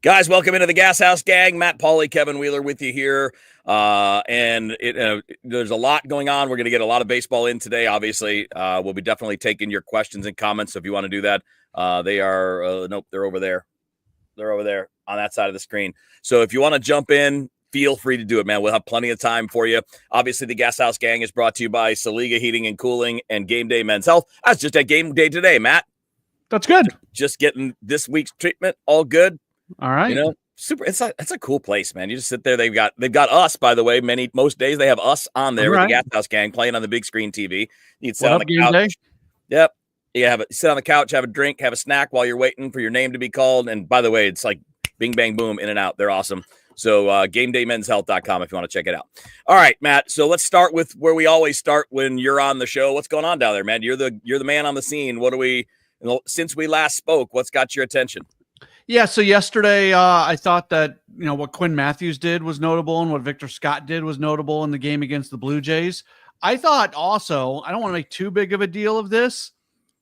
Guys, welcome into the GasHouse gang. Matt, Pauley, Kevin Wheeler with you here. There's a lot going on. We're going to get a lot of baseball in today, obviously. We'll be definitely taking your questions and comments. So if you want to do that, they're over there. They're over there on that side of the screen. So if you want to jump in, feel free to do it, man. We'll have plenty of time for you. Obviously, the GasHouse gang is brought to you by Saga Heating and Cooling and Game Day Men's Health. I was just at Game Day today, Matt. That's good. Just getting this week's treatment. All good. All right. Super. It's a cool place, man. You just sit there. They've got us, by the way. Most days they have us on there with the GasHouse gang playing on the big screen TV. You can sit on the couch. Day? Yep. You sit on the couch, have a drink, have a snack while you're waiting for your name to be called. And by the way, it's like bing, bang, boom, in and out. They're awesome. So GameDayMen'sHealth.com if you want to check it out. All right, Matt. So let's start with where we always start when you're on the show. What's going on down there, man? You're the man on the scene. Since we last spoke, what's got your attention? Yeah, so yesterday I thought that, what Quinn Matthews did was notable and what Victor Scott did was notable in the game against the Blue Jays. I thought also, I don't want to make too big of a deal of this,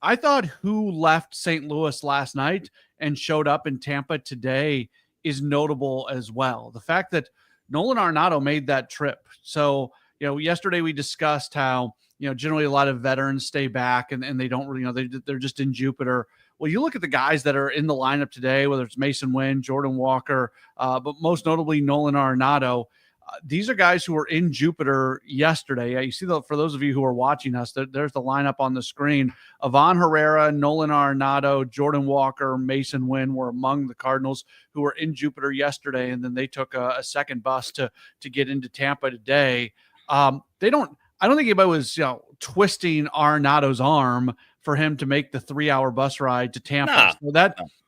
I thought who left St. Louis last night and showed up in Tampa today is notable as well. The fact that Nolan Arenado made that trip. So, yesterday we discussed how, generally a lot of veterans stay back and they don't really, they're just in Jupiter. Well, you look at the guys that are in the lineup today, whether it's Mason Wynn, Jordan Walker, but most notably Nolan Arenado. These are guys who were in Jupiter yesterday. You see, for those of you who are watching us, there's the lineup on the screen. Ivan Herrera, Nolan Arenado, Jordan Walker, Mason Wynn were among the Cardinals who were in Jupiter yesterday, and then they took a second bus to get into Tampa today. I don't think anybody was twisting Arenado's arm for him to make the 3-hour bus ride to Tampa. So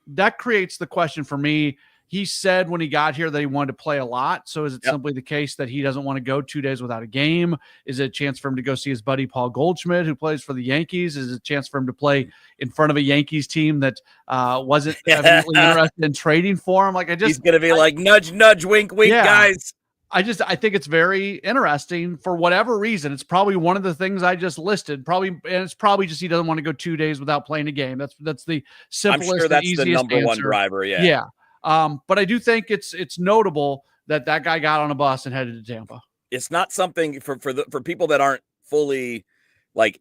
that creates the question for me. He said when he got here that he wanted to play a lot. So is it simply the case that he doesn't want to go 2 days without a game? Is it a chance for him to go see his buddy Paul Goldschmidt, who plays for the Yankees? Is it a chance for him to play in front of a Yankees team that wasn't evidently interested in trading for him? He's going to be like, nudge, nudge, wink, wink, guys. I think it's very interesting for whatever reason. It's probably one of the things I just listed. And it's probably just he doesn't want to go 2 days without playing a game. That's the simplest. I'm sure that's the number answer. One driver. Yeah. Yeah. But I do think it's notable that guy got on a bus and headed to Tampa. It's not something for people that aren't fully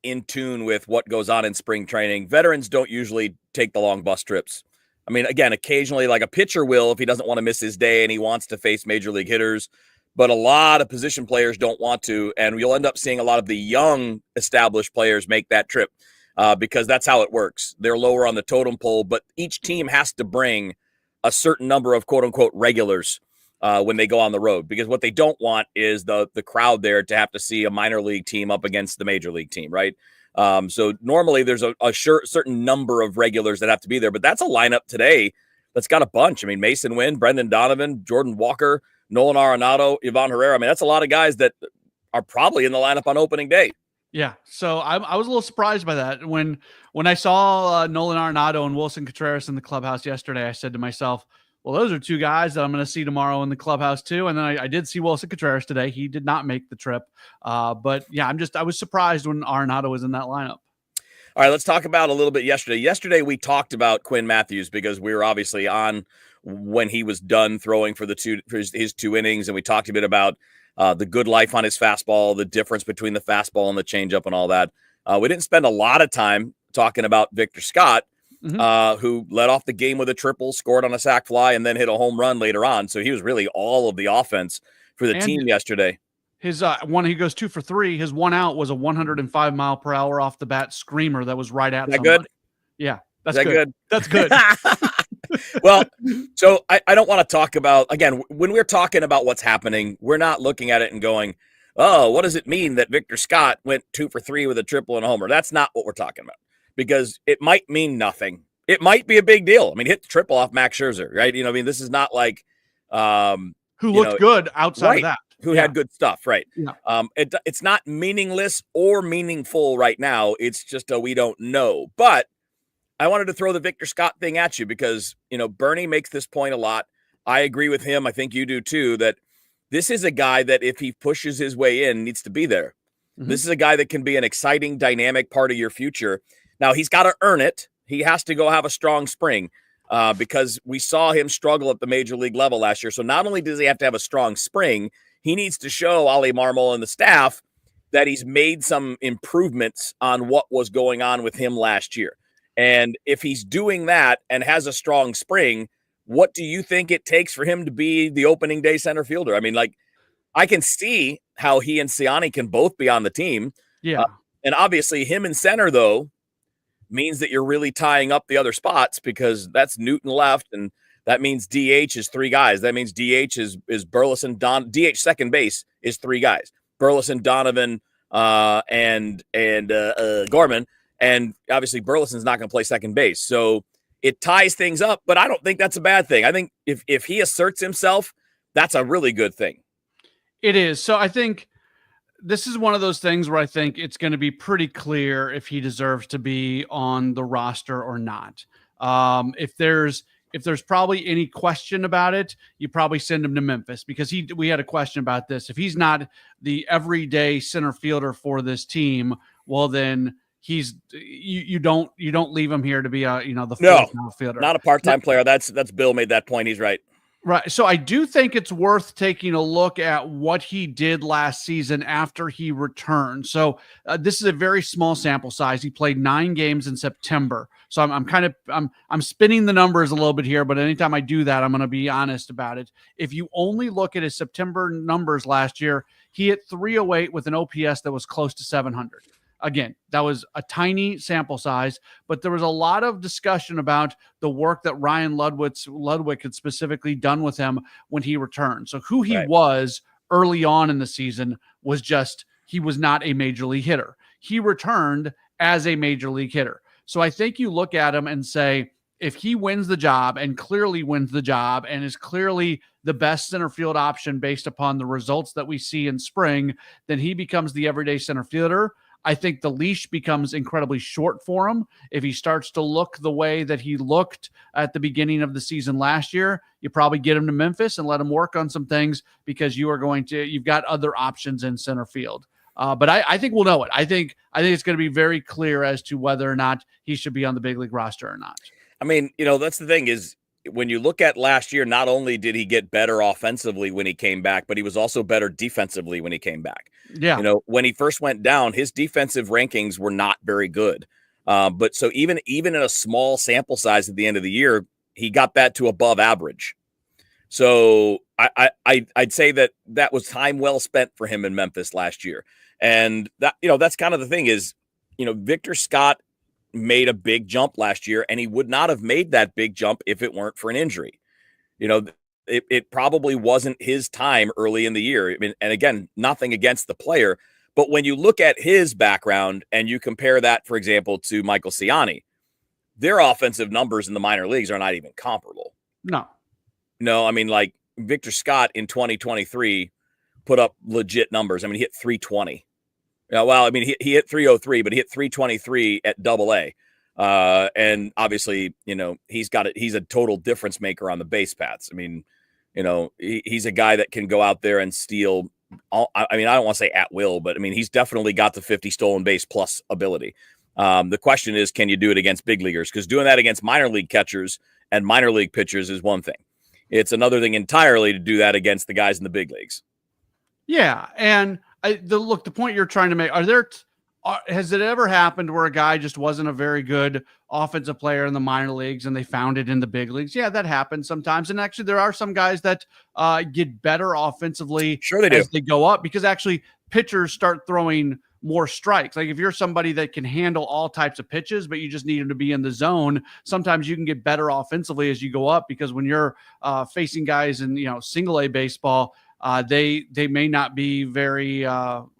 in tune with what goes on in spring training. Veterans don't usually take the long bus trips. I mean, again, occasionally a pitcher will if he doesn't want to miss his day and he wants to face major league hitters. But a lot of position players don't want to, and you'll end up seeing a lot of the young established players make that trip because that's how it works. They're lower on the totem pole, but each team has to bring a certain number of quote-unquote regulars when they go on the road, because what they don't want is the crowd there to have to see a minor league team up against the major league team, right? So normally there's a certain number of regulars that have to be there, but that's a lineup today that's got a bunch. I mean, Mason Wynn, Brendan Donovan, Jordan Walker, Nolan Arenado, Ivan Herrera. I mean, that's a lot of guys that are probably in the lineup on opening day. Yeah, so I was a little surprised by that. When I saw Nolan Arenado and Wilson Contreras in the clubhouse yesterday, I said to myself, well, those are two guys that I'm going to see tomorrow in the clubhouse too. And then I did see Wilson Contreras today. He did not make the trip. But yeah, I was surprised when Arenado was in that lineup. All right, let's talk about a little bit yesterday. Yesterday, we talked about Quinn Matthews because we were obviously on when he was done throwing for his 2 innings, and we talked a bit about the good life on his fastball, the difference between the fastball and the changeup and all that. We didn't spend a lot of time talking about Victor Scott, who led off the game with a triple, scored on a sac fly, and then hit a home run later on. So he was really all of the offense for the team yesterday. His he goes 2 for 3. His 1 out was a 105 mile per hour off the bat screamer that was right at somebody. Good? Yeah, that's good. That's good. Well, so I don't want to talk about, again, when we're talking about what's happening, we're not looking at it and going, oh, what does it mean that Victor Scott went 2 for 3 with a triple and a homer? That's not what we're talking about, because it might mean nothing. It might be a big deal. I mean, hit the triple off Max Scherzer, right? This is not like who looked good outside of that. Who had good stuff, right? Yeah. It's not meaningless or meaningful right now. It's just we don't know. But I wanted to throw the Victor Scott thing at you because, Bernie makes this point a lot. I agree with him. I think you do too, that this is a guy that if he pushes his way in, needs to be there. Mm-hmm. This is a guy that can be an exciting, dynamic part of your future. Now, he's got to earn it. He has to go have a strong spring. because we saw him struggle at the major league level last year. So not only does he have to have a strong spring, he needs to show Ollie Marmol and the staff that he's made some improvements on what was going on with him last year. And if he's doing that and has a strong spring, what do you think it takes for him to be the opening day center fielder? I mean, like, I can see how he and Siani can both be on the team. Yeah. And obviously him in center, though, means that you're really tying up the other spots because that's Newton left, and that means DH is 3 guys. That means DH is Burleson, DH second base is 3 guys. Burleson, Donovan, and Gorman. And obviously Burleson's not going to play second base. So it ties things up, but I don't think that's a bad thing. I think if he asserts himself, that's a really good thing. It is. So I think this is one of those things where I think it's going to be pretty clear if he deserves to be on the roster or not. If there's probably any question about it, you probably send him to Memphis, because we had a question about this. If he's not the everyday center fielder for this team, well, then you don't leave him here to be the fourth fielder. Not a part-time player. That's Bill made that point. He's right. Right. So I do think it's worth taking a look at what he did last season after he returned. So this is a very small sample size. He played 9 games in September. So I'm spinning the numbers a little bit here, but anytime I do that, I'm going to be honest about it. If you only look at his September numbers last year, he hit 308 with an OPS that was close to 700. Again, that was a tiny sample size, but there was a lot of discussion about the work that Ryan Ludwig had specifically done with him when he returned. So who he was early on in the season was just, he was not a major league hitter. He returned as a major league hitter. So I think you look at him and say, if he wins the job and clearly wins the job and is clearly the best center field option based upon the results that we see in spring, then he becomes the everyday center fielder. I think the leash becomes incredibly short for him. If he starts to look the way that he looked at the beginning of the season last year, you probably get him to Memphis and let him work on some things, because you've got other options in center field. But I think we'll know it. I think it's going to be very clear as to whether or not he should be on the big league roster or not. I mean, that's the thing is, when you look at last year, not only did he get better offensively when he came back, but he was also better defensively when he came back. Yeah. When he first went down, his defensive rankings were not very good. But so even in a small sample size at the end of the year, he got that to above average. So I'd say that was time well spent for him in Memphis last year. And that, that's kind of the thing is, Victor Scott made a big jump last year, and he would not have made that big jump if it weren't for an injury. It probably wasn't his time early in the year. I mean, and again, nothing against the player, but when you look at his background and you compare that, for example, to Michael Siani, their offensive numbers in the minor leagues are not even comparable. No, I mean, like Victor Scott in 2023 put up legit numbers. I mean, he hit 320. Well, I mean, he hit 303, but he hit 323 at AA. And obviously, he's a total difference maker on the base paths. I mean, he's a guy that can go out there and steal. I don't want to say at will, but I mean, he's definitely got the 50 stolen base plus ability. The question is, can you do it against big leaguers? Because doing that against minor league catchers and minor league pitchers is one thing. It's another thing entirely to do that against the guys in the big leagues. Yeah. And the point you're trying to make, has it ever happened where a guy just wasn't a very good offensive player in the minor leagues and they found it in the big leagues? Yeah, that happens sometimes. And actually there are some guys that get better offensively as they go up, because actually pitchers start throwing more strikes. Like if you're somebody that can handle all types of pitches, but you just need him to be in the zone, sometimes you can get better offensively as you go up, because when you're facing guys in, single A baseball, they may not be very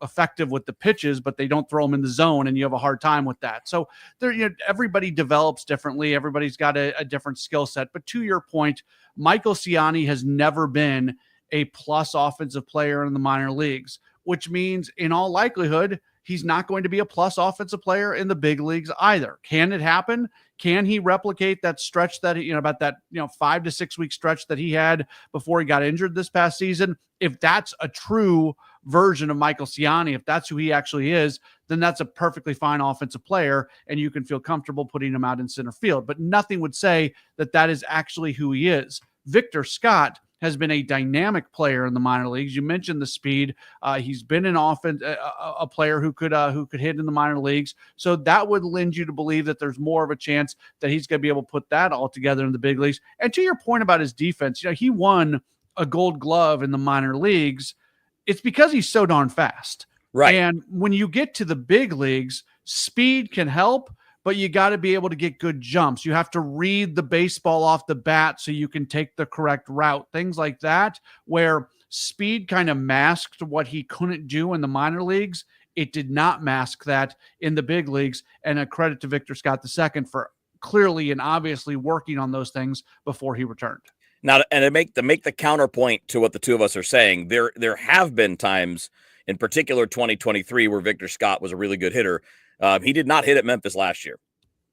effective with the pitches, but they don't throw them in the zone, and you have a hard time with that. So everybody develops differently. Everybody's got a different skill set. But to your point, Michael Siani has never been a plus offensive player in the minor leagues, which means in all likelihood, he's not going to be a plus offensive player in the big leagues either. Can it happen? Can he replicate that stretch that, about that, 5 to 6 week stretch that he had before he got injured this past season? If that's a true version of Michael Ciani, if that's who he actually is, then that's a perfectly fine offensive player, and you can feel comfortable putting him out in center field. But nothing would say that that is actually who he is. Victor Scott has been a dynamic player in the minor leagues. You mentioned the speed. He's been an offense, a player who could hit in the minor leagues. So that would lend you to believe that there's more of a chance that he's going to be able to put that all together in the big leagues. And to your point about his defense, he won a Gold Glove in the minor leagues. It's because he's so darn fast. Right. And when you get to the big leagues, speed can help, but you got to be able to get good jumps. You have to read the baseball off the bat so you can take the correct route, things like that, where speed kind of masked what he couldn't do in the minor leagues. It did not mask that in the big leagues. And a credit to Victor Scott II for clearly and obviously working on those things before he returned. Now, and to make the counterpoint to what the two of us are saying, there have been times, in particular 2023, where Victor Scott was a really good hitter. He did not hit at Memphis last year.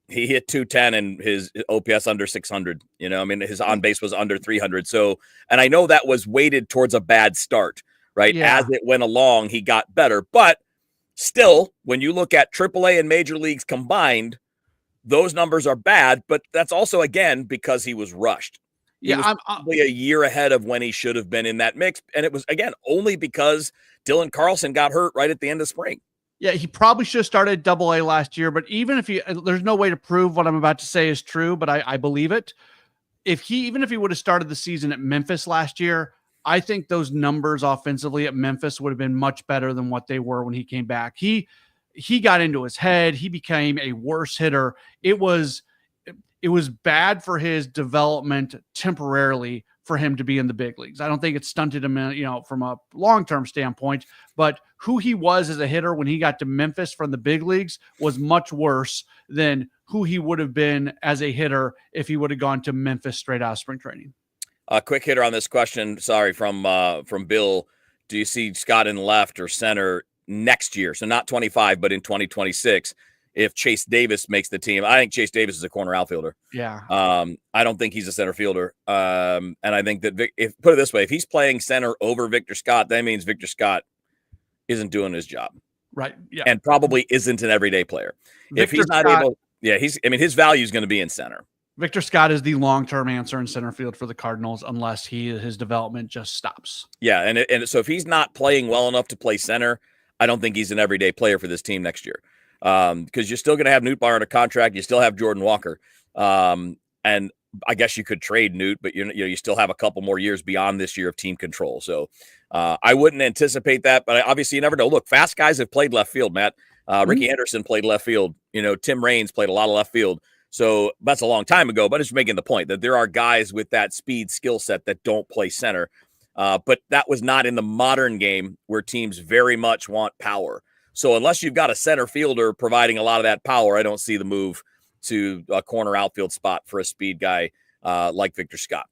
He hit 210 and his OPS under 600. His on base was under 300. So, and I know that was weighted towards a bad start, right? Yeah. As it went along, he got better. But still, when you look at AAA and major leagues combined, those numbers are bad. But that's also, again, because he was rushed. He was probably a year ahead of when he should have been in that mix. And it was, again, only because Dylan Carlson got hurt right at the end of spring. Yeah, he probably should have started Double-A last year, but even if there's no way to prove what I'm about to say is true, but I believe it. Even if he would have started the season at Memphis last year, I think those numbers offensively at Memphis would have been much better than what they were when he came back. He got into his head. He became a worse hitter. It was bad for his development temporarily for him to be in the big leagues. I don't think it stunted him, from a long-term standpoint, but who he was as a hitter when he got to Memphis from the big leagues was much worse than who he would have been as a hitter if he would have gone to Memphis straight out of spring training. A quick hitter on this question. Sorry, from Bill. Do you see Scott in left or center next year? So not 25, but in 2026. If Chase Davis makes the team. I think Chase Davis is a corner outfielder. Yeah. I don't think he's a center fielder. And I think that put it this way, if he's playing center over Victor Scott, that means Victor Scott isn't doing his job. Right. Yeah. And probably isn't an everyday player. If he's not able, his value is going to be in center. Victor Scott is the long-term answer in center field for the Cardinals unless his development just stops. Yeah. And so if he's not playing well enough to play center, I don't think he's an everyday player for this team next year. Because you're still going to have Newt Bar under contract. You still have Jordan Walker. And I guess you could trade Newt, but you still have a couple more years beyond this year of team control. So I wouldn't anticipate that, but obviously you never know. Look, fast guys have played left field, Matt. Ricky Henderson played left field. Tim Raines played a lot of left field. So that's a long time ago, but it's making the point that there are guys with that speed skill set that don't play center. But that was not in the modern game where teams very much want power. So unless you've got a center fielder providing a lot of that power, I don't see the move to a corner outfield spot for a speed guy like Victor Scott.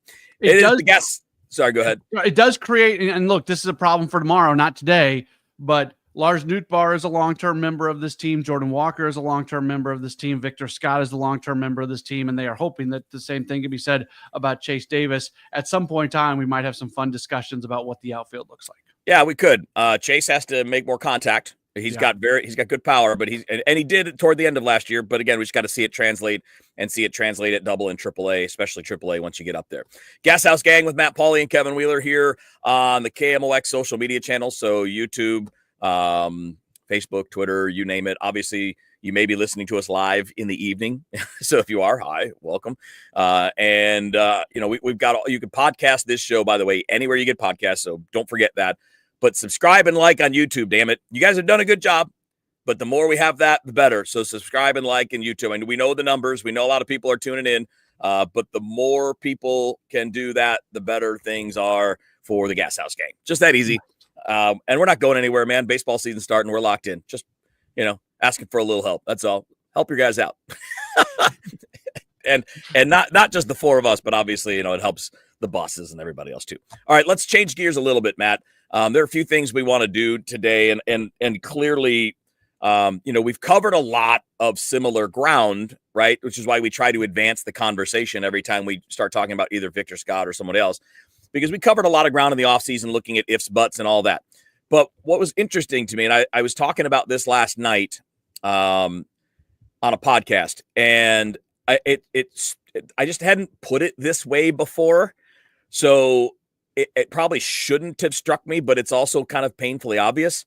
Sorry, go ahead. It does create, and look, this is a problem for tomorrow, not today, but Lars Nootbaar is a long-term member of this team. Jordan Walker is a long-term member of this team. Victor Scott is a long-term member of this team, and they are hoping that the same thing can be said about Chase Davis. At some point in time, we might have some fun discussions about what the outfield looks like. Yeah, we could. Chase has to make more contact. He's got good power, but he did it toward the end of last year. But again, we just got to see it translate at Double and AAA, especially AAA once you get up there. GasHouse Gang with Matt Pauley and Kevin Wheeler here on the KMOX social media channels. So YouTube, Facebook, Twitter, you name it. Obviously, you may be listening to us live in the evening. So if you are, hi, welcome. We've got you can podcast this show, by the way, anywhere you get podcasts. So don't forget that. But subscribe and like on YouTube, damn it. You guys have done a good job, but the more we have that, the better. So subscribe and like in YouTube. And we know the numbers. We know a lot of people are tuning in, but the more people can do that, the better things are for the GasHouse Gang. Just that easy. And we're not going anywhere, man. Baseball season starting. We're locked in. Just, asking for a little help. That's all. Help your guys out. and not just the four of us, but obviously, it helps the bosses and everybody else too. All right, let's change gears a little bit, Matt. There are a few things we want to do today, and clearly, we've covered a lot of similar ground, right? Which is why we try to advance the conversation every time we start talking about either Victor Scott or someone else, because we covered a lot of ground in the offseason looking at ifs, buts, and all that. But what was interesting to me, and I was talking about this last night on a podcast, and I just hadn't put it this way before. So it probably shouldn't have struck me, but it's also kind of painfully obvious.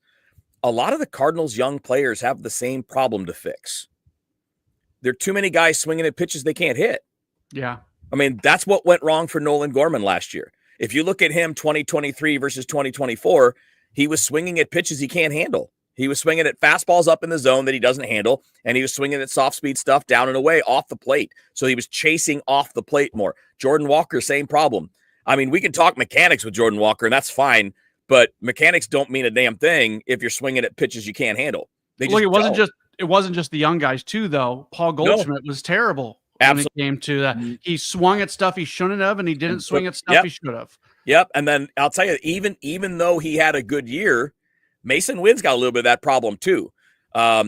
A lot of the Cardinals' young players have the same problem to fix. There are too many guys swinging at pitches they can't hit. Yeah. I mean, that's what went wrong for Nolan Gorman last year. If you look at him 2023 versus 2024, he was swinging at pitches he can't handle. He was swinging at fastballs up in the zone that he doesn't handle, and he was swinging at soft speed stuff down and away off the plate. So he was chasing off the plate more. Jordan Walker, same problem. I mean, we can talk mechanics with Jordan Walker, and that's fine, but mechanics don't mean a damn thing if you're swinging at pitches you can't handle. They just it wasn't just the young guys too, though. Paul Goldschmidt was terrible. Absolutely. When it came to that. He swung at stuff he shouldn't have, and he didn't swing at stuff he should have. Yep. And then I'll tell you, even though he had a good year, Mason Wynn's got a little bit of that problem too.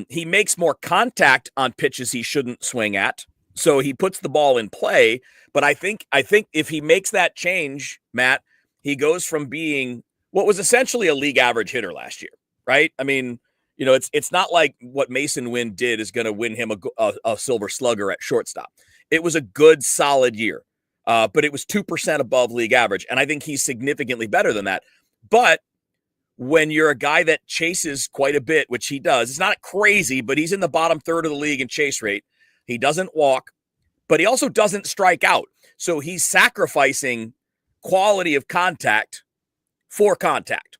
He makes more contact on pitches he shouldn't swing at, so he puts the ball in play. But I think if he makes that change, Matt, he goes from being what was essentially a league average hitter last year, right? I mean, it's not like what Mason Wynn did is going to win him a silver slugger at shortstop. It was a good, solid year, but it was 2% above league average, and I think he's significantly better than that. But when you're a guy that chases quite a bit, which he does, it's not crazy, but he's in the bottom third of the league in chase rate. He doesn't walk, but he also doesn't strike out. So he's sacrificing quality of contact for contact.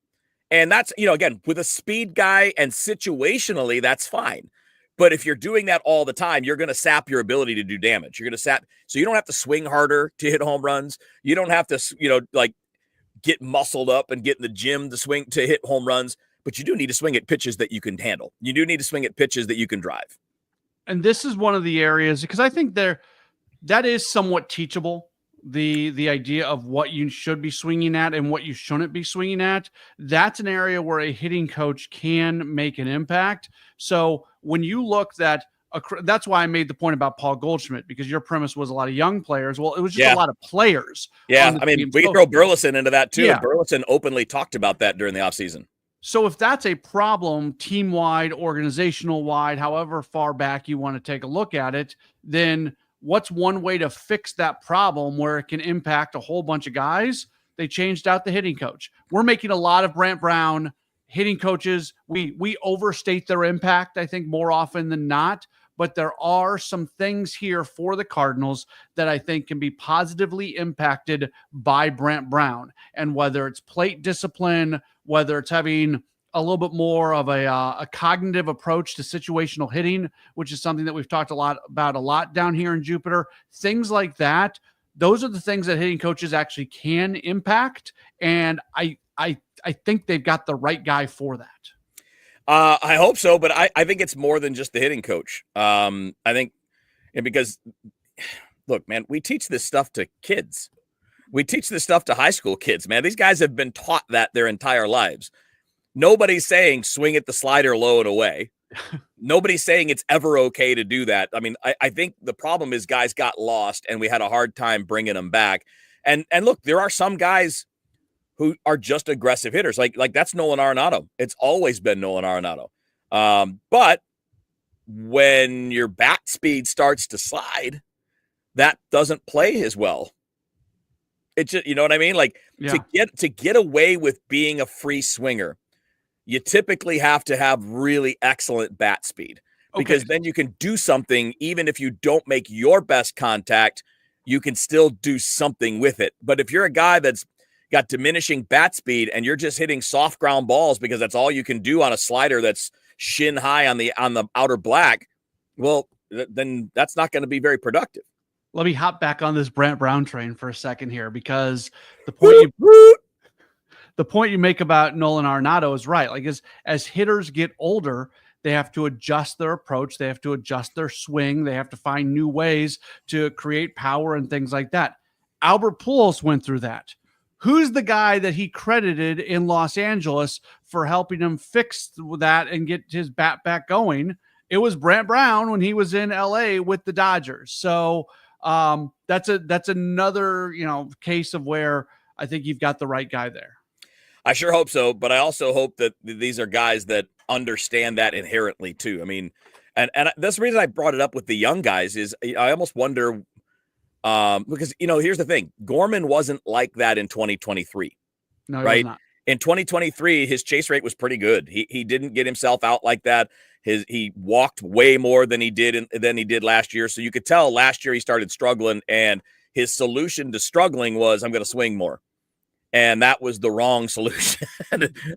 And that's, again, with a speed guy and situationally, that's fine. But if you're doing that all the time, you're going to sap your ability to do damage. You're going to sap. So you don't have to swing harder to hit home runs. You don't have to, get muscled up and get in the gym to hit home runs. But you do need to swing at pitches that you can handle. You do need to swing at pitches that you can drive. And this is one of the areas, because I think that is somewhat teachable. The idea of what you should be swinging at and what you shouldn't be swinging at, that's an area where a hitting coach can make an impact. So when you look that's why I made the point about Paul Goldschmidt, because your premise was a lot of young players. Well, it was just a lot of players. Yeah, I mean, we can throw Burleson into that too. Yeah. Burleson openly talked about that during the offseason. So if that's a problem team-wide, organizational-wide, however far back you want to take a look at it, then what's one way to fix that problem where it can impact a whole bunch of guys? They changed out the hitting coach. We're making a lot of Brant Brown hitting coaches. We overstate their impact, I think, more often than not. But there are some things here for the Cardinals that I think can be positively impacted by Brant Brown. And whether it's plate discipline, whether it's having a little bit more of a cognitive approach to situational hitting, which is something that we've talked a lot down here in Jupiter, things like that. Those are the things that hitting coaches actually can impact. And I think they've got the right guy for that. I hope so, but I think it's more than just the hitting coach. I think, because look, man, we teach this stuff to kids. We teach this stuff to high school kids, man. These guys have been taught that their entire lives. Nobody's saying swing at the slider low and away. Nobody's saying it's ever okay to do that. I mean, I think the problem is guys got lost and we had a hard time bringing them back. And look, there are some guys who are just aggressive hitters. Like that's Nolan Arenado. It's always been Nolan Arenado. But when your bat speed starts to slide, that doesn't play as well. It just, you know what I mean? Like to get away with being a free swinger, you typically have to have really excellent bat speed, because then you can do something. Even if you don't make your best contact, you can still do something with it. But if you're a guy that's got diminishing bat speed and you're just hitting soft ground balls because that's all you can do on a slider that's shin high on the outer black, well, then that's not going to be very productive. Let me hop back on this Brant Brown train for a second here, because the point you make about Nolan Arenado is right. Like as hitters get older, they have to adjust their approach. They have to adjust their swing. They have to find new ways to create power and things like that. Albert Pujols went through that. Who's the guy that he credited in Los Angeles for helping him fix that and get his bat back going? It was Brant Brown when he was in LA with the Dodgers. So that's another, case of where I think you've got the right guy there. I sure hope so, but I also hope that these are guys that understand that inherently too. I mean, and that's the reason I brought it up with the young guys is I almost wonder because here's the thing: Gorman wasn't like that in 2023, No, he was right? not. In 2023, his chase rate was pretty good. He didn't get himself out like that. He walked way more than he did last year. So you could tell last year he started struggling, and his solution to struggling was I'm going to swing more. And that was the wrong solution.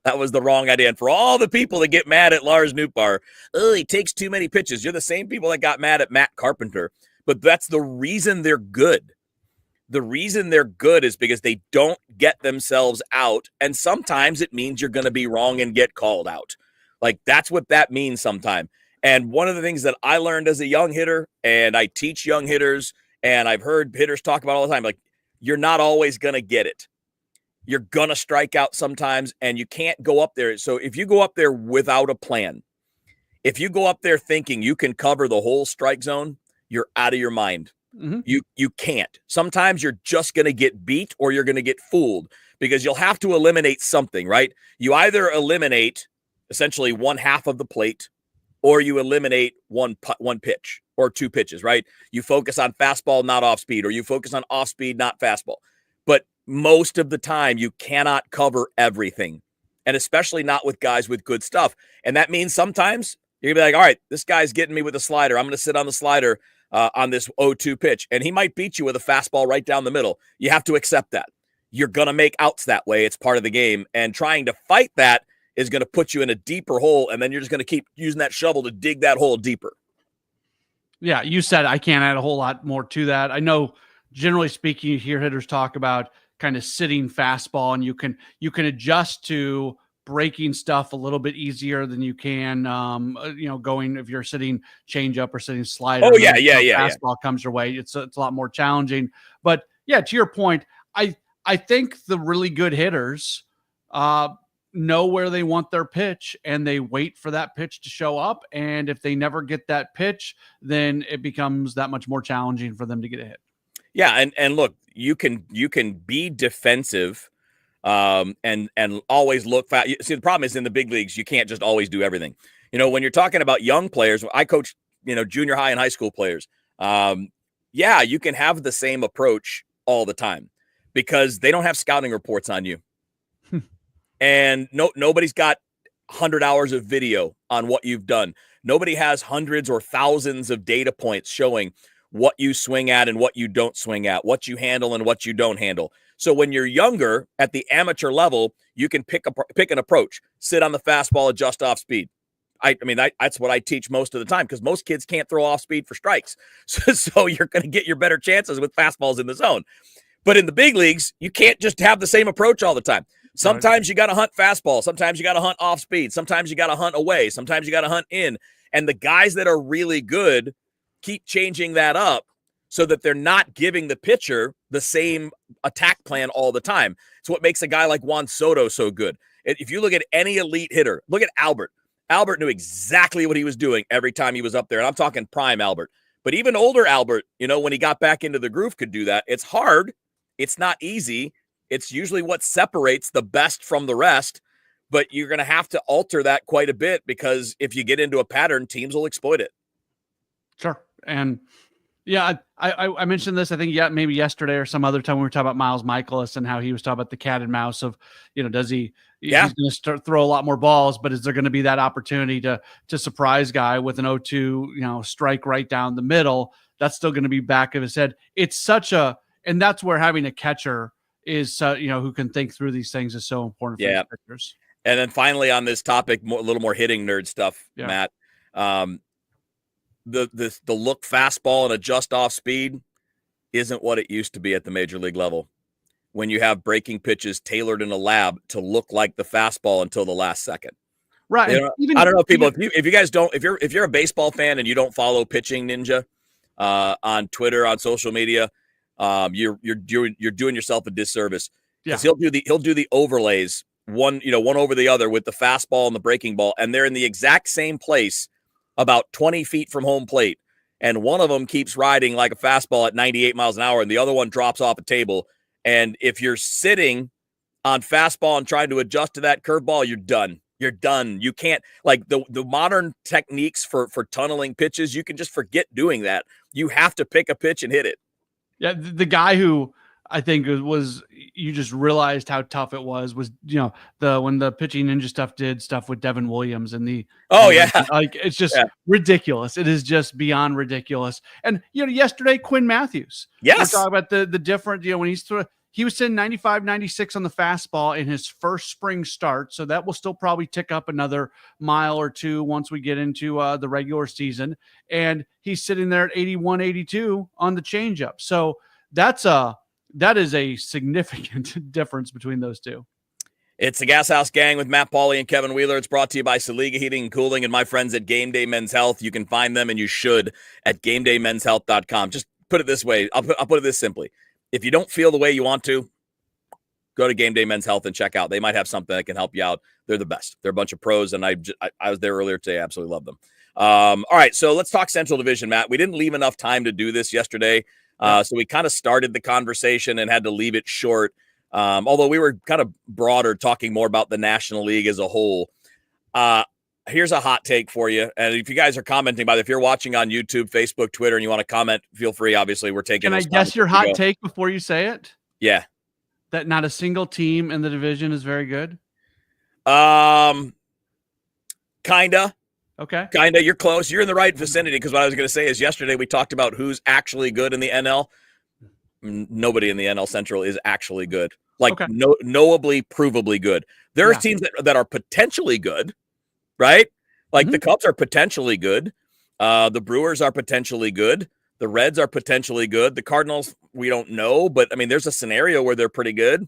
That was the wrong idea. And for all the people that get mad at Lars Nootbaar, oh, he takes too many pitches. You're the same people that got mad at Matt Carpenter. But that's the reason they're good. The reason they're good is because they don't get themselves out. And sometimes it means you're going to be wrong and get called out. Like, that's what that means sometimes. And one of the things that I learned as a young hitter, and I teach young hitters, and I've heard hitters talk about all the time, like, you're not always going to get it. You're going to strike out sometimes, and you can't go up there. So if you go up there without a plan, if you go up there thinking you can cover the whole strike zone, you're out of your mind. Mm-hmm. You can't. Sometimes you're just going to get beat or you're going to get fooled because you'll have to eliminate something, right? You either eliminate essentially one half of the plate or you eliminate one pitch or two pitches, right? You focus on fastball, not off speed, or you focus on off speed, not fastball. But most of the time you cannot cover everything, and especially not with guys with good stuff. And that means sometimes you're going to be like, all right, this guy's getting me with a slider. I'm going to sit on the slider on this 0-2 pitch, and he might beat you with a fastball right down the middle. You have to accept that. You're going to make outs that way. It's part of the game, and trying to fight that is going to put you in a deeper hole, and then you're just going to keep using that shovel to dig that hole deeper. Yeah, you said I can't add a whole lot more to that. I know, generally speaking, you hear hitters talk about kind of sitting fastball, and you can adjust to breaking stuff a little bit easier than you can, going if you're sitting changeup or sitting slider. Oh yeah, fastball comes your way. It's a lot more challenging. But yeah, to your point, I think the really good hitters know where they want their pitch and they wait for that pitch to show up. And if they never get that pitch, then it becomes that much more challenging for them to get a hit. Yeah, and look, you can be defensive. And always look fast. See, the problem is in the big leagues, you can't just always do everything. When you're talking about young players, I coach, junior high and high school players. Yeah, you can have the same approach all the time because they don't have scouting reports on you. And nobody's got 100 hours of video on what you've done. Nobody has hundreds or thousands of data points showing what you swing at and what you don't swing at, what you handle and what you don't handle. So when you're younger at the amateur level, you can pick an approach, sit on the fastball, adjust off speed. That's what I teach most of the time because most kids can't throw off speed for strikes. So you're going to get your better chances with fastballs in the zone. But in the big leagues, you can't just have the same approach all the time. Sometimes you got to hunt fastball. Sometimes you got to hunt off speed. Sometimes you got to hunt away. Sometimes you got to hunt in. And the guys that are really good keep changing that up so that they're not giving the pitcher the same attack plan all the time. It's what makes a guy like Juan Soto so good. If you look at any elite hitter, look at Albert. Albert knew exactly what he was doing every time he was up there. And I'm talking prime Albert. But even older Albert, when he got back into the groove, could do that. It's hard. It's not easy. It's usually what separates the best from the rest. But you're going to have to alter that quite a bit because if you get into a pattern, teams will exploit it. Sure. And yeah, I mentioned this, I think, maybe yesterday or some other time we were talking about Miles Michaelis and how he was talking about the cat and mouse of, does he's going to throw a lot more balls, but is there going to be that opportunity to surprise guy with an 0-2, strike right down the middle? That's still going to be back of his head. It's and that's where having a catcher is, who can think through these things is so important for these pitchers. And then finally on this topic, a little more hitting nerd stuff, Matt. The look fastball and adjust off speed isn't what it used to be at the major league level. When you have breaking pitches tailored in a lab to look like the fastball until the last second. Right. I don't know, people. If you guys don't, if you're a baseball fan and you don't follow Pitching Ninja on Twitter, on social media, you're doing yourself a disservice. Because he'll do the overlays one over the other with the fastball and the breaking ball, and they're in the exact same place about 20 feet from home plate. And one of them keeps riding like a fastball at 98 miles an hour, and the other one drops off a table. And if you're sitting on fastball and trying to adjust to that curveball, you're done. You're done. You can't, like, the modern techniques for tunneling pitches, you can just forget doing that. You have to pick a pitch and hit it. Yeah, the guy who I think was you just realized how tough it was when the pitching ninja stuff did stuff with Devin Williams and like it's just ridiculous. It is just beyond ridiculous. And yesterday Quinn Matthews. Yes. We're talking about the different, when he was sitting 95, 96 on the fastball in his first spring start. So that will still probably tick up another mile or two once we get into the regular season. And he's sitting there at 81, 82 on the changeup. So that is a significant difference between those two. It's the Gas House Gang with Matt Pauley and Kevin Wheeler. It's brought to you by Saga Heating and Cooling and my friends at Game Day Men's Health. You can find them, and you should, at GameDayMen'sHealth.com. Just put it this way. I'll put it this simply. If you don't feel the way you want to, go to Game Day Men's Health and check out. They might have something that can help you out. They're the best. They're a bunch of pros, and I was there earlier today. I absolutely love them. All right, so let's talk Central Division, Matt. We didn't leave enough time to do this yesterday, so we kind of started the conversation and had to leave it short, although we were kind of broader, talking more about the National League as a whole. Here's a hot take for you. And if you guys are commenting, if you're watching on YouTube, Facebook, Twitter, and you want to comment, feel free. Obviously, we're taking. Can I guess your hot take before you say it? Yeah. That not a single team in the division is very good? Kinda. Okay. Kinda. You're close. You're in the right vicinity, because what I was going to say is yesterday we talked about who's actually good in the NL. Nobody in the NL Central is actually good. Knowably, provably good. There are teams that are potentially good. Right? Like the Cubs are potentially good. The Brewers are potentially good. The Reds are potentially good. The Cardinals, we don't know. But, I mean, there's a scenario where they're pretty good.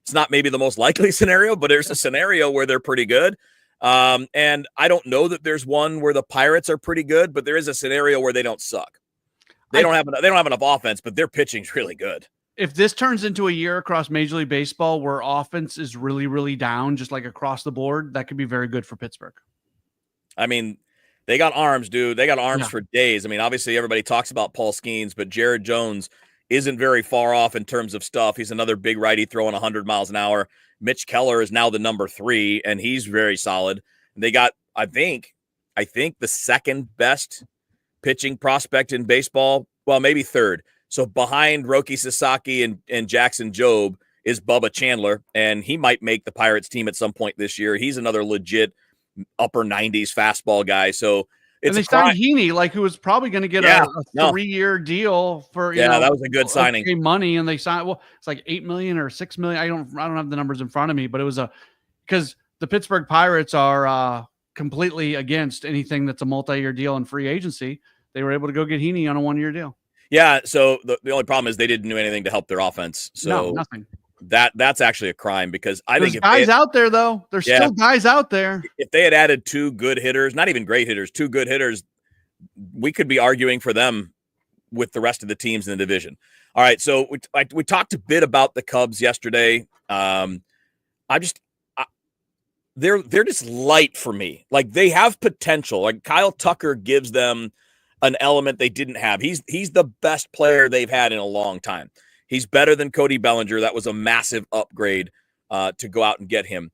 It's not maybe the most likely scenario, but there's a scenario where they're pretty good. And I don't know that there's one where the Pirates are pretty good, but there is a scenario where they don't suck. They don't have enough offense, but their pitching's really good. If this turns into a year across Major League Baseball where offense is really, really down, just like across the board, that could be very good for Pittsburgh. I mean, they got arms, dude. They got arms for days. I mean, obviously everybody talks about Paul Skeens, but Jared Jones isn't very far off in terms of stuff. He's another big righty throwing 100 miles an hour. Mitch Keller is now the number 3, and he's very solid. They got, I think the second best pitching prospect in baseball. Well, maybe third. So behind Roki Sasaki and Jackson Jobe is Bubba Chandler, and he might make the Pirates team at some point this year. He's another legit upper 90s fastball guy. So it's they signed Heaney, who was probably going to get a 3-year deal for that was a good signing. Okay, money, and they signed it's like $8 million or $6 million. I don't have the numbers in front of me, but it was because the Pittsburgh Pirates are completely against anything that's a multi-year deal in free agency. They were able to go get Heaney on a 1-year deal. Yeah, so the only problem is they didn't do anything to help their offense. So no, nothing. That's actually a crime, because I think guys out there, though. There's still guys out there. If they had added 2 good hitters, not even great hitters, 2 good hitters, we could be arguing for them with the rest of the teams in the division. All right, so we talked a bit about the Cubs yesterday. They're just light for me. Like, they have potential. Like, Kyle Tucker gives them an element they didn't have. He's the best player they've had in a long time. He's better than Cody Bellinger. That was a massive upgrade to go out and get him.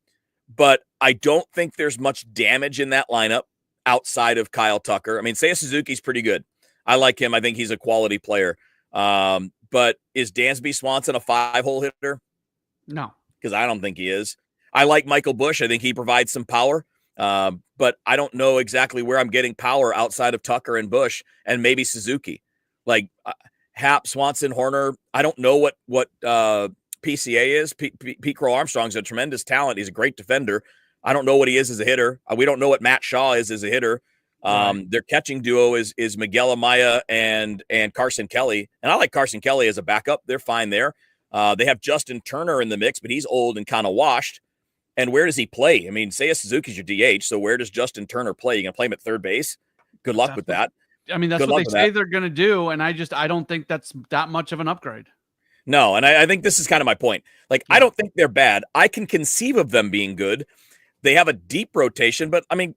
But I don't think there's much damage in that lineup outside of Kyle Tucker. I mean, Seiya Suzuki's pretty good. I like him. I think he's a quality player. But is Dansby Swanson a 5-hole hitter? No. Because I don't think he is. I like Michael Busch. I think he provides some power. But I don't know exactly where I'm getting power outside of Tucker and Busch and maybe Suzuki. Like Happ, Swanson, Horner. I don't know what PCA is. Pete Crow Armstrong's a tremendous talent. He's a great defender. I don't know what he is as a hitter. We don't know what Matt Shaw is as a hitter. Their catching duo is Miguel Amaya and Carson Kelly. And I like Carson Kelly as a backup. They're fine there. They have Justin Turner in the mix, but he's old and kind of washed. And where does he play? I mean, Seiya Suzuki's your DH, so where does Justin Turner play? You going to play him at third base? Good luck with that. I mean, that's what they say they're going to do, and I don't think that's that much of an upgrade. No, and I think this is kind of my point. Like, I don't think they're bad. I can conceive of them being good. They have a deep rotation, but, I mean,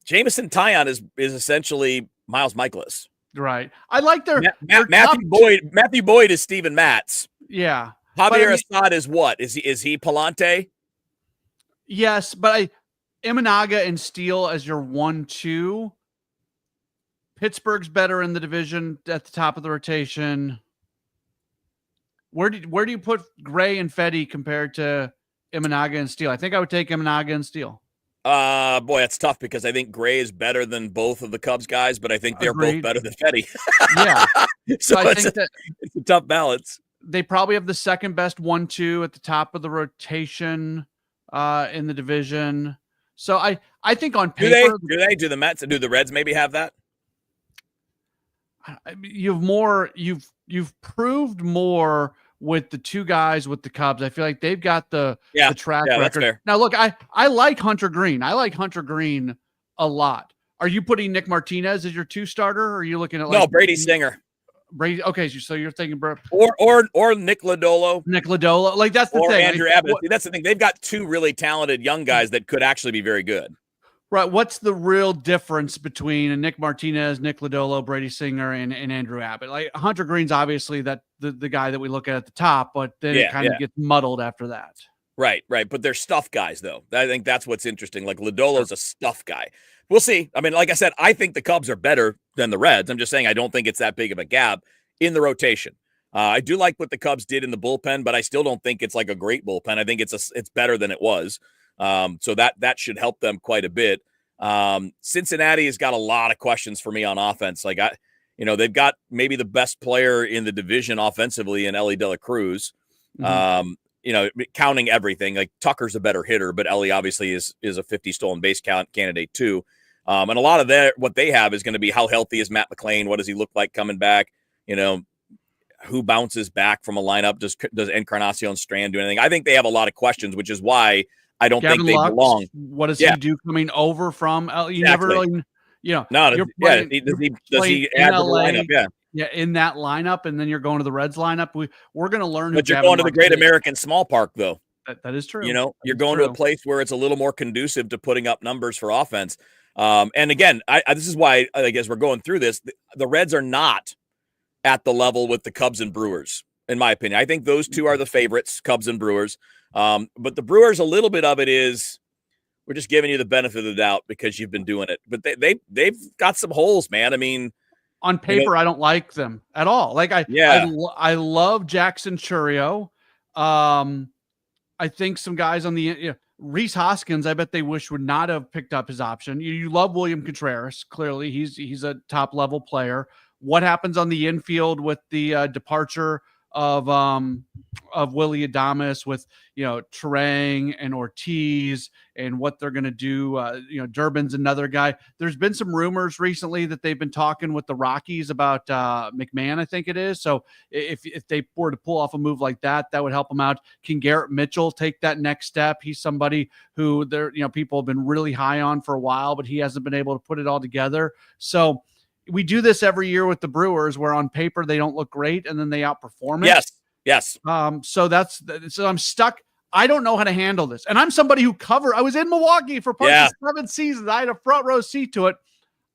Jameson Taillon is essentially Miles Michaelis. Right. I like their Matthew Boyd is Steven Matz. Yeah. Javier I mean, Assad is what? Is he Palante? yes, but Imanaga and Steele as your 1-2. Pittsburgh's better in the division at the top of the rotation. Where do you put Gray and Fetty compared to Imanaga and Steele? I think I would take Imanaga and Steele. Boy, that's tough because I think Gray is better than both of the Cubs guys, but I think they're both better than Fetty. Yeah. So I think it's a tough balance. They probably have the second best 1-2 at the top of the rotation in the division. So I think on paper, do the Mets, do the Reds maybe have that? You've proved more with the two guys with the Cubs. I feel like they've got the track record. That's fair. Now, look, I like Hunter Green. I like Hunter Green a lot. Are you putting Nick Martinez as your 2 starter? Or are you looking at Brady Singer? Brady. Okay, so you're thinking or Nick Lodolo. Nick Lodolo. Like that's the thing. Or Andrew Abbott. That's the thing. They've got 2 really talented young guys that could actually be very good. Right. What's the real difference between Nick Martinez, Nick Lodolo, Brady Singer, and Andrew Abbott? Like Hunter Green's obviously the guy that we look at the top, but then it kind of gets muddled after that. Right. But they're stuff guys, though. I think that's what's interesting. Like Lodolo's a stuff guy. We'll see. I mean, like I said, I think the Cubs are better than the Reds. I'm just saying I don't think it's that big of a gap in the rotation. I do like what the Cubs did in the bullpen, but I still don't think it's like a great bullpen. I think it's better than it was. So that should help them quite a bit. Cincinnati has got a lot of questions for me on offense. Like they've got maybe the best player in the division offensively in Ellie De La Cruz. Counting everything, like Tucker's a better hitter, but Ellie obviously is a 50 stolen base candidate too. And a lot of what they have is going to be how healthy is Matt McLain? What does he look like coming back? Who bounces back from a lineup? Does Encarnacion Strand do anything? I think they have a lot of questions, which is why I don't think they belong. What does he do coming over from? You never really, does he add to the lineup? Yeah, in that lineup, and then you're going to the Reds lineup. We're going to learn. But you're going to the Great American Small Park, though. That is true. You're going to a place where it's a little more conducive to putting up numbers for offense. And again, this is why I guess we're going through this. The Reds are not at the level with the Cubs and Brewers, in my opinion. I think those 2 are the favorites, Cubs and Brewers. But the Brewers, a little bit of it is we're just giving you the benefit of the doubt because you've been doing it. But they've got some holes, man. I mean, on paper, I don't like them at all. Like I love Jackson Churio. I think some guys on the Rhys Hoskins, I bet they wish would not have picked up his option. You love William Contreras. Clearly, he's a top level player. What happens on the infield with the departure of Willy Adames with Terang and Ortiz and what they're going to do? Durbin's another guy. There's been some rumors recently that they've been talking with the Rockies about McMahon, I think it is. So if they were to pull off a move like that, that would help them out. Can Garrett Mitchell take that next step? He's somebody who people have been really high on for a while, but he hasn't been able to put it all together. So we do this every year with the Brewers, where on paper they don't look great and then they outperform it. Yes. So I'm stuck. I don't know how to handle this. And I'm somebody who I was in Milwaukee for part of 7 seasons. I had a front row seat to it.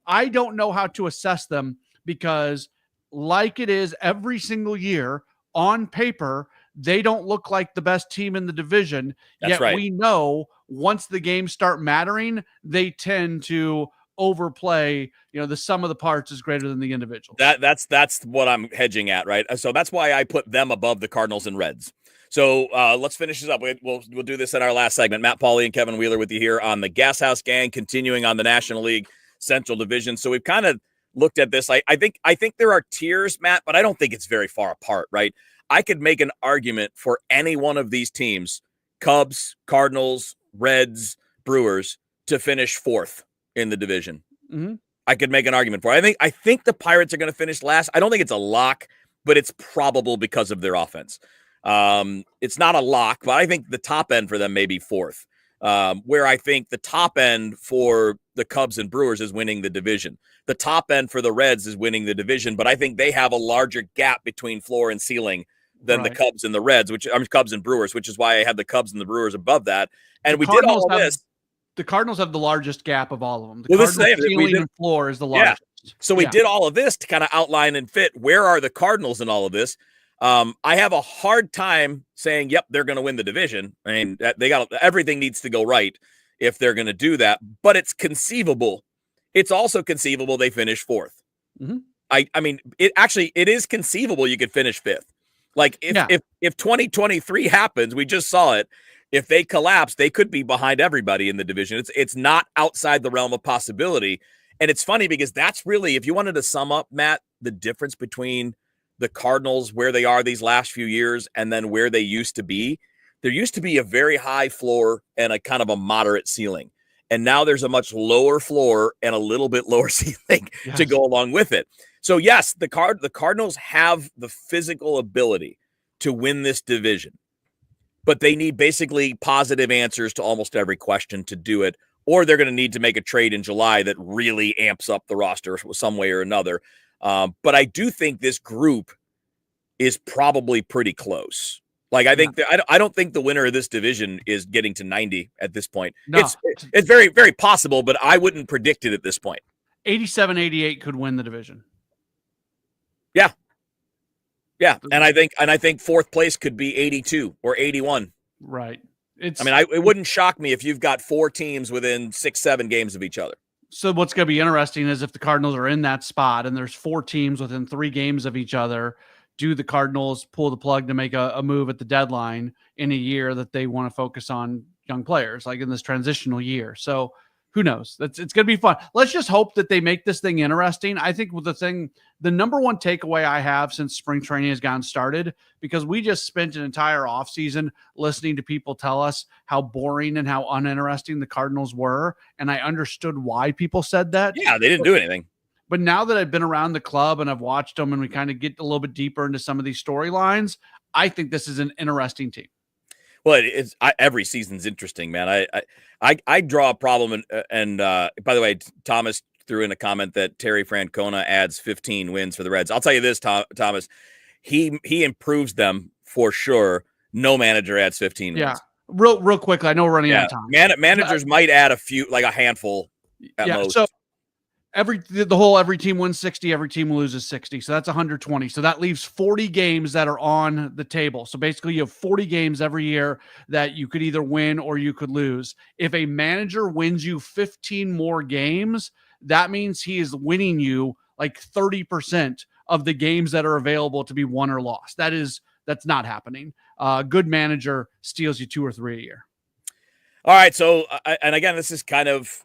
I don't know how to assess them because, like it is every single year, on paper, they don't look like the best team in the division. That's right. We know once the games start mattering, they tend to overplay. The sum of the parts is greater than the individual. That's what I'm hedging at, right? So that's why I put them above the Cardinals and Reds. So let's finish this up. We'll do this in our last segment. Matt Pauley and Kevin Wheeler with you here on the GasHouse Gang, continuing on the National League Central Division. So we've kind of looked at this. I think there are tiers, Matt, but I don't think it's very far apart, right? I could make an argument for any one of these teams, Cubs, Cardinals, Reds, Brewers, to finish 4th in the division. Mm-hmm. I could make an argument for it. I think the Pirates are going to finish last. I don't think it's a lock, but it's probable because of their offense. It's not a lock, but I think the top end for them may be 4th. Where I think the top end for the Cubs and Brewers is winning the division. The top end for the Reds is winning the division, but I think they have a larger gap between floor and ceiling than the Cubs and the Reds, Cubs and Brewers, which is why I had the Cubs and the Brewers above that. And we did all of this. The Cardinals have the largest gap of all of them. The Cardinals ceiling and floor is the largest. So we did all of this to kind of outline and fit where are the Cardinals in all of this. I have a hard time saying, yep, they're going to win the division. I mean, everything needs to go right if they're going to do that, but it's conceivable. It's also conceivable they finish fourth. Mm-hmm. I mean, it is conceivable you could finish fifth. Like if 2023 happens, we just saw it. If they collapse, they could be behind everybody in the division. It's not outside the realm of possibility. And it's funny because that's really, if you wanted to sum up, Matt, the difference between the Cardinals, where they are these last few years, and then where they used to be. There used to be a very high floor and a kind of a moderate ceiling. And now there's a much lower floor and a little bit lower ceiling to go along with it. So yes, the Cardinals have the physical ability to win this division, but they need basically positive answers to almost every question to do it, or they're going to need to make a trade in July that really amps up the roster some way or another. But I do think this group is probably pretty close. Like, I think I don't think the winner of this division is getting to 90 at this point. No. It's very, very possible, but I wouldn't predict it at this point. 87-88 could win the division. Yeah. Yeah. And I think fourth place could be 82 or 81. Right. It wouldn't shock me if you've got four teams within 6-7 games of each other. So what's going to be interesting is if the Cardinals are in that spot and there's four teams within 3 games of each other, do the Cardinals pull the plug to make a move at the deadline in a year that they want to focus on young players, like in this transitional year? So who knows? It's going to be fun. Let's just hope that they make this thing interesting. I think the number one takeaway I have since spring training has gotten started, because we just spent an entire offseason listening to people tell us how boring and how uninteresting the Cardinals were. And I understood why people said that. Yeah, they didn't do anything. But now that I've been around the club and I've watched them and we kind of get a little bit deeper into some of these storylines, I think this is an interesting team. Well, every season's interesting, man. I draw a problem, and by the way, Thomas threw in a comment that Terry Francona adds 15 wins for the Reds. I'll tell you this, Thomas, he improves them for sure. No manager adds 15 wins. Yeah, real quickly. I know we're running out of time. Managers might add a few, like a handful at most. So every team wins 60, every team loses 60. So that's 120. So that leaves 40 games that are on the table. So basically you have 40 games every year that you could either win or you could lose. If a manager wins you 15 more games, that means he is winning you like 30% of the games that are available to be won or lost. That's not happening. Good manager steals you 2 or 3 a year. All right. So, and again, this is kind of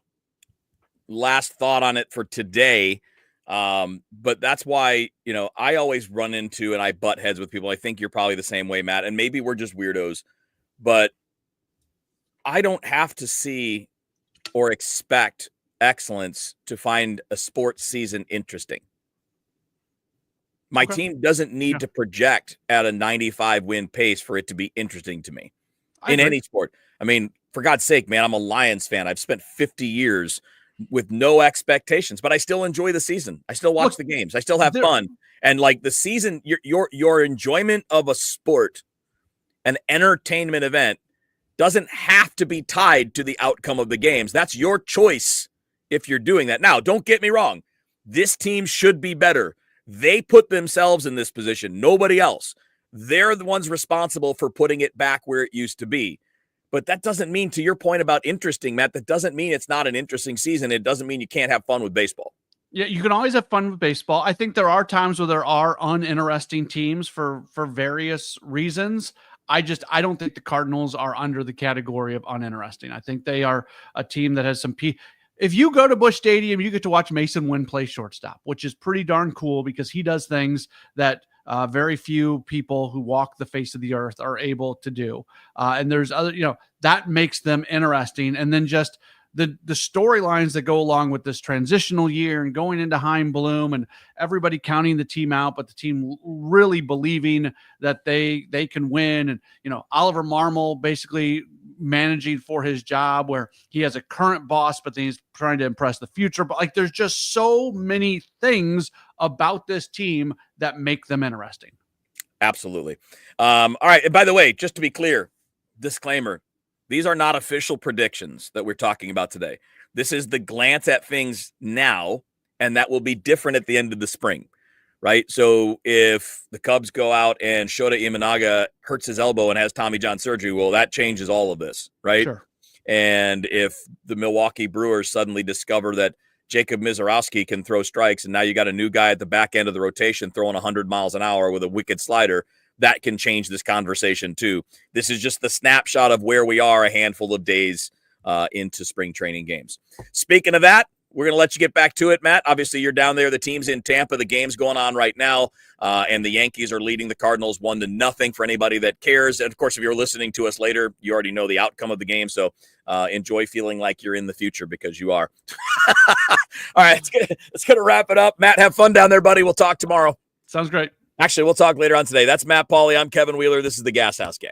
last thought on it for today. But that's why, I always run into and I butt heads with people. I think you're probably the same way, Matt, and maybe we're just weirdos, but I don't have to see or expect excellence to find a sports season interesting. My team doesn't need to project at a 95 win pace for it to be interesting to me in any sport. I mean, for God's sake, man, I'm a Lions fan. I've spent 50 years with no expectations, but I still enjoy the season. I still watch the games. I still have fun. And like the season, your enjoyment of a sport, an entertainment event, doesn't have to be tied to the outcome of the games. That's your choice if you're doing that. Now, don't get me wrong. This team should be better. They put themselves in this position. Nobody else. They're the ones responsible for putting it back where it used to be. But that doesn't mean, to your point about interesting, Matt, that doesn't mean it's not an interesting season. It doesn't mean you can't have fun with baseball. Yeah, you can always have fun with baseball. I think there are times where there are uninteresting teams for various reasons. I don't think the Cardinals are under the category of uninteresting. I think they are a team that has some if you go to Busch Stadium, you get to watch Mason Wynn play shortstop, which is pretty darn cool because he does things that very few people who walk the face of the earth are able to do. And there's other, that makes them interesting. And then just the storylines that go along with this transitional year and going into Heim Bloom and everybody counting the team out, but the team really believing that they can win. And, Oliver Marmol basically managing for his job where he has a current boss, but then he's trying to impress the future. But like, there's just so many things about this team that make them interesting. Absolutely. All right. And by the way, just to be clear, disclaimer, these are not official predictions that we're talking about today. This is the glance at things now, and that will be different at the end of the spring, right? So if the Cubs go out and Shota Imanaga hurts his elbow and has Tommy John surgery, well, that changes all of this, right? Sure. And if the Milwaukee Brewers suddenly discover that Jacob Mizorowski can throw strikes, and now you got a new guy at the back end of the rotation throwing 100 miles an hour with a wicked slider, that can change this conversation too. This is just the snapshot of where we are a handful of days into spring training games. Speaking of that, we're going to let you get back to it, Matt. Obviously, you're down there. The team's in Tampa. The game's going on right now, and the Yankees are leading the Cardinals 1-0 for anybody that cares. And, of course, if you're listening to us later, you already know the outcome of the game, so enjoy feeling like you're in the future because you are. All right, it's gonna wrap it up. Matt, have fun down there, buddy. We'll talk tomorrow. Sounds great. Actually, we'll talk later on today. That's Matt Pauley. I'm Kevin Wheeler. This is the GasHouse Gang.